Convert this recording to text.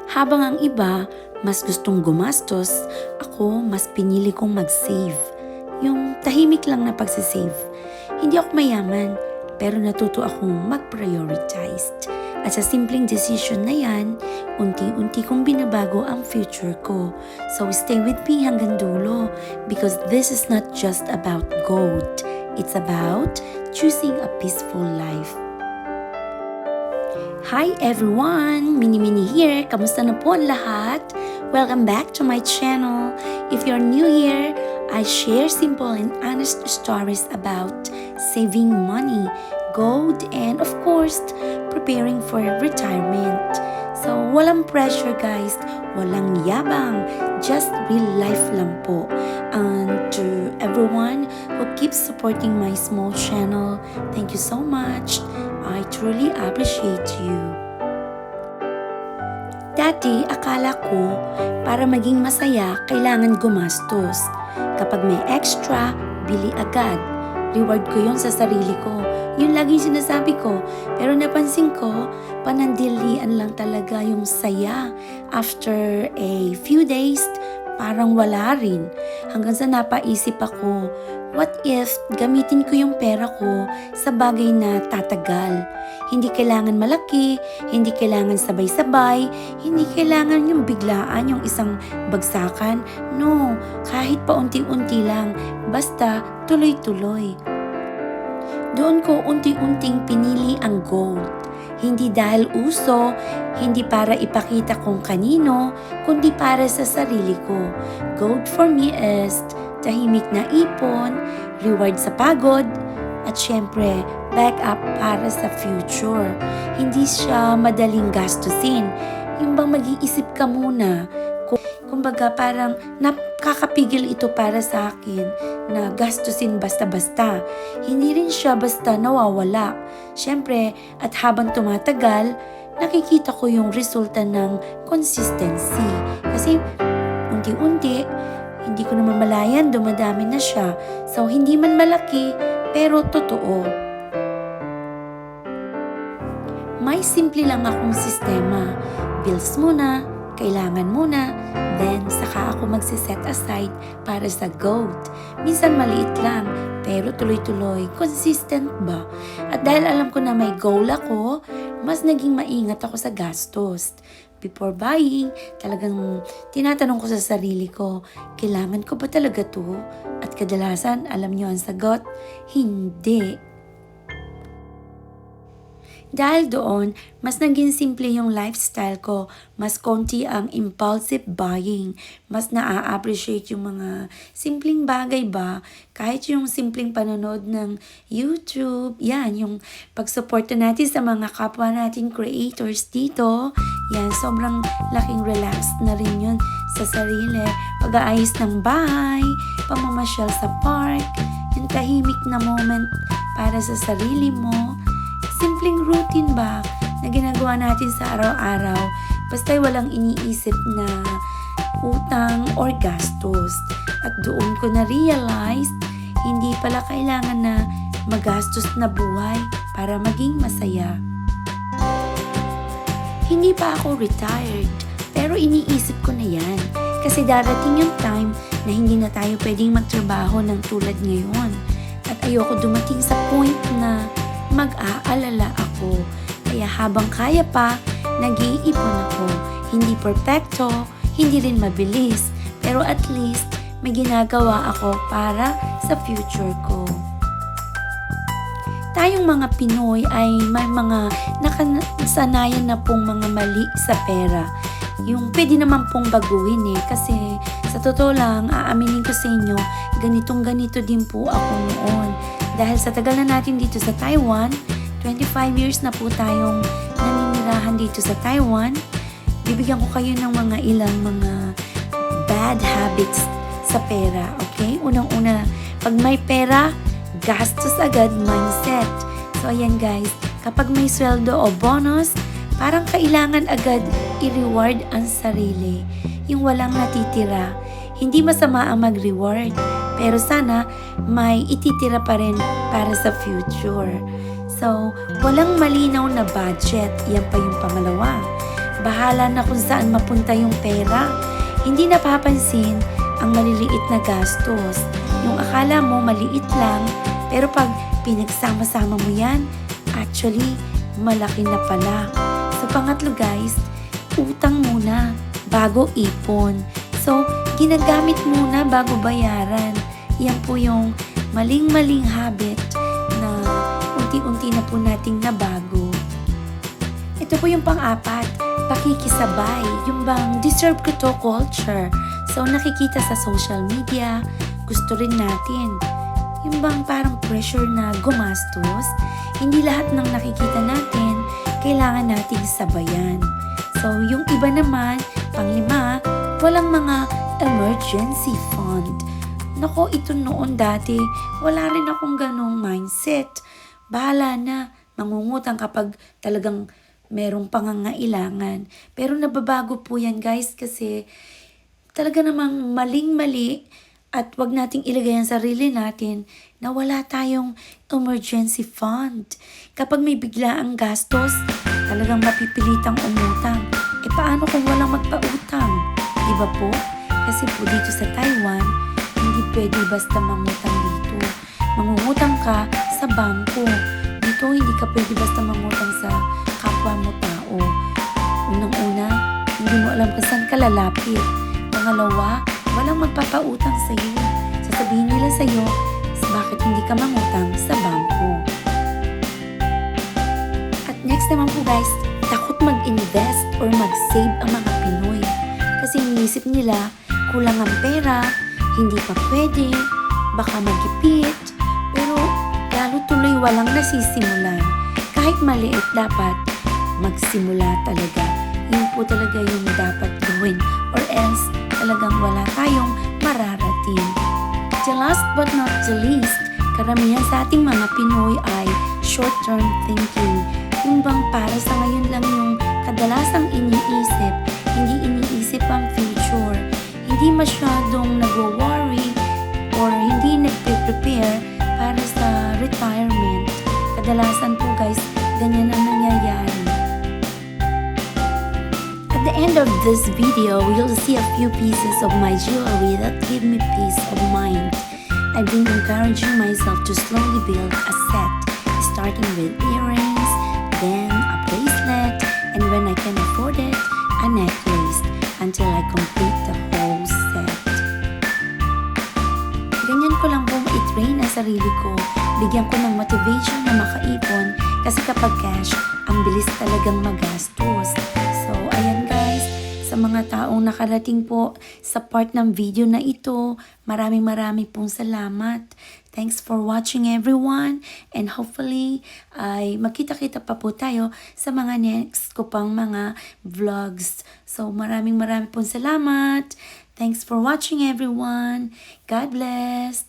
Habang ang iba, mas gustong gumastos, ako mas pinili kong mag-save. Yung tahimik lang na pagsisave. Hindi ako mayaman, pero natuto akong mag-prioritize. At sa simpleng decision na yan, unti-unti kong binabago ang future ko. So stay with me hanggang dulo because this is not just about gold. It's about choosing a peaceful life. Hi everyone! Mini here. Kamusta na po ang lahat? Welcome back to my channel. If you're new here, I share simple and honest stories about saving money, gold, and of course, preparing for retirement. So, walang pressure guys, walang yabang, just real life lang po. And to everyone who keeps supporting my small channel, thank you so much. I truly appreciate you. Dati, akala ko, para maging masaya, kailangan gumastos. Kapag may extra, bili agad. Reward ko yun sa sarili ko. Yun lagi sinasabi ko. Pero napansin ko, panandilian lang talaga yung saya. After a few days, parang wala rin. Hanggang sa napaisip ako, what if gamitin ko yung pera ko sa bagay na tatagal? Hindi kailangan malaki, hindi kailangan sabay-sabay, hindi kailangan yung biglaan, yung isang bagsakan. No, kahit paunti-unti lang, basta tuloy-tuloy. Doon ko unti-unting pinili ang gold. Hindi dahil uso, hindi para ipakita kung kanino, kundi para sa sarili ko. Gold for me is tahimik na ipon, reward sa pagod, at syempre, backup para sa future. Hindi siya madaling gastusin. Yung bang mag-iisip ka muna, kumbaga parang nakakapigil ito para sa akin na gastusin basta-basta. Hindi rin siya basta nawawala. Syempre, at habang tumatagal, nakikita ko yung resulta ng consistency. Kasi unti-unti, hindi ko naman malayan, dumadami na siya. So, hindi man malaki, pero totoo. May simple lang akong sistema. Bills muna, kailangan muna, then saka ako magsiset aside para sa gold. Minsan maliit lang, pero tuloy-tuloy, consistent ba? At dahil alam ko na may goal ako, mas naging maingat ako sa gastos. Before buying, talagang tinatanong ko sa sarili ko, kailangan ko ba talaga to? At kadalasan, alam niyo ang sagot, hindi. Dahil doon, mas naging simple yung lifestyle ko, mas konti ang impulsive buying, mas na-appreciate yung mga simpleng bagay ba, kahit yung simpleng panonood ng YouTube, yan, yung pagsuporta natin sa mga kapwa nating creators dito, yan, sobrang laking relax na rin yun sa sarili, pag-aayos ng bahay, pamamasyal sa park, yung tahimik na moment para sa sarili mo, simpleng routine ba na ginagawa natin sa araw-araw basta walang iniisip na utang or gastos. At doon ko na-realize, hindi pala kailangan na magastos na buhay para maging masaya. Hindi pa ako retired, pero iniisip ko na yan. Kasi darating yung time na hindi na tayo pwedeng magtrabaho ng tulad ngayon. At ayoko dumating sa point na mag-aalala ako. Kaya habang kaya pa, nag-iipon ako. Hindi perfecto, hindi rin mabilis, pero at least may ginagawa ako para sa future ko. Tayong mga Pinoy ay may mga nakasanayan na pong mga mali sa pera. Yung pwede naman pong baguhin kasi sa totoo lang, aaminin ko sa inyo, ganitong-ganito din po ako noon. Dahil sa tagal na natin dito sa Taiwan, 25 years na po tayong naninirahan dito sa Taiwan, bibigyan ko kayo ng mga ilang mga bad habits sa pera, okay? Unang-una, pag may pera, gastos agad mindset. So ayan guys, kapag may sweldo o bonus, parang kailangan agad i-reward ang sarili. Yung walang natitira. Hindi masama ang mag-reward, pero sana may ititira pa rin para sa future. So, walang malinaw na budget. Yan pa yung pangalawa. bahala na kung saan mapunta yung pera. Hindi napapansin ang maliliit na gastos. Yung akala mo maliit lang, pero pag pinagsama-sama mo yan, actually, malaki na pala. So, pangatlo guys, utang muna bago ipon. So, ginagamit muna bago bayaran. Yan po yung maling-maling habit na unti-unti na po nating nabago. Ito po yung pang-apat, pakikisabay. Yung bang deserve ko to culture. So, nakikita sa social media, gusto rin natin. Yung bang parang pressure na gumastos, hindi lahat ng nakikita natin, kailangan nating sabayan. So, yung iba naman, panglima, walang mga emergency fund. Nako, ito noon dati, wala rin akong ganong mindset. Bahala na, mangungutang kapag talagang merong pangangailangan. Pero nababago po yan guys kasi talaga namang maling-mali at wag nating ilagay ang sarili natin na wala tayong emergency fund. Kapag may biglaang gastos, talagang mapipilitang umutang. E paano kung walang magpautang? Diba po? Kasi po dito sa Taiwan, hindi pwede basta mangutang dito. Mangungutang ka sa bangko. Dito hindi ka pwede basta mangutang sa kapwa mo tao. Unang-una, hindi mo alam kung saan ka lalapit. Pangalawa, walang magpapautang sa iyo. Sasabihin nila sa iyo, bakit hindi ka mangutang sa bangko? At next naman po guys, takot mag-invest or mag-save ang mga Pinoy. Kasi iniisip nila, kulang ang pera, hindi pa pwede, baka magipit, pero lalo tuloy walang nasisimulan. Kahit maliit, dapat magsimula talaga. Yun po talaga yung dapat gawin or else talagang wala tayong mararating. The last but not the least, karamihan sa ating mga Pinoy ay short-term thinking. Yung bang para sa ngayon lang yung kadalasang iniisip, hindi iniisip ang future. Hindi masyadong nagwo-worry or hindi nagpe-prepare para sa retirement. Kadalasan po guys, ganyan ang nangyayari. At the end of this video, you'll see a few pieces of my jewelry that give me peace of mind. I've been encouraging myself to slowly build a set, starting with earrings, then a bracelet, and when I can afford it, a necklace, until I complete the whole set. Ganyan ko lang po ma-train ang sarili ko. Bigyan ko ng motivation na makaipon kasi kapag cash, ang bilis talagang magastos. So, ayan guys, sa mga taong nakarating po sa part ng video na ito, maraming pong salamat. Thanks for watching everyone and hopefully ay makita-kita pa po tayo sa mga next ko pang mga vlogs. So, maraming pong salamat. Thanks for watching everyone. God bless.